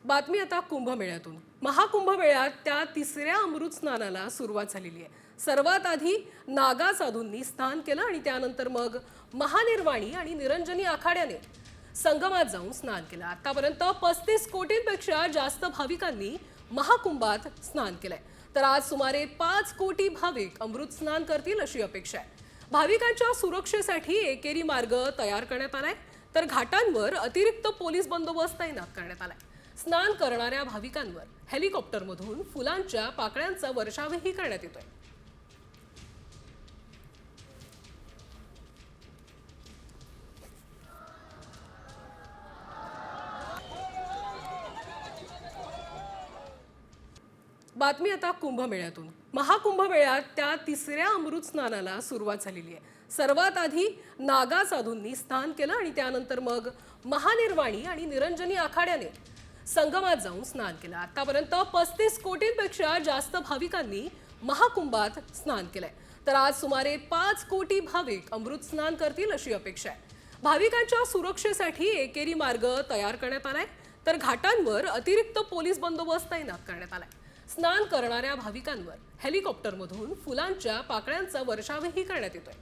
बातमी आता कुंभमेळ्यातून। महाकुंभमेळ्यात त्या तिसऱ्या अमृत स्नानाला सुरुवात झालेली आहे। सर्वात आधी नागा साधूंनी स्नान केलं आणि त्यानंतर मग महानिर्वाणी आणि निरंजनी आखाड्याने संगमात जाऊन स्नान केलं। आतापर्यंत 35 कोटींपेक्षा जास्त भाविकांनी महाकुंभात स्नान केलंय। तर आज सुमारे 5 कोटी भाविक अमृत स्नान करतील अशी अपेक्षा आहे। भाविकांच्या सुरक्षेसाठी एकेरी मार्ग तयार करण्यात आलाय, तर घाटांवर अतिरिक्त पोलीस बंदोबस्त तैनात करण्यात आलाय। स्नान करणाऱ्या भाविकांवर हेलिकॉप्टरमधून फुलांच्या पाकळ्यांचा वर्षावही करण्यात येतोय। बातमी आता कुंभमेळ्यातून। महाकुंभमेळ्यात त्या तिसऱ्या अमृत स्नानाला सुरुवात झालेली आहे। सर्वात आधी नागा साधूंनी स्नान केलं आणि त्यानंतर मग महानिर्वाणी आणि निरंजनी आखाड्याने संगमात जाऊन स्नान केलं। आतापर्यंत 35 कोटींपेक्षा जास्त भाविकांनी महाकुंभात स्नान केलंय। तर आज सुमारे 5 कोटी भाविक अमृत स्नान करतील अशी अपेक्षा आहे। भाविकांच्या सुरक्षेसाठी एकेरी मार्ग तयार करण्यात आलाय, तर घाटांवर अतिरिक्त पोलीस बंदोबस्त तैनात करण्यात आलाय। स्नान करणाऱ्या भाविकांवर हेलिकॉप्टरमधून फुलांच्या पाकळ्यांचा वर्षावही करण्यात येतोय।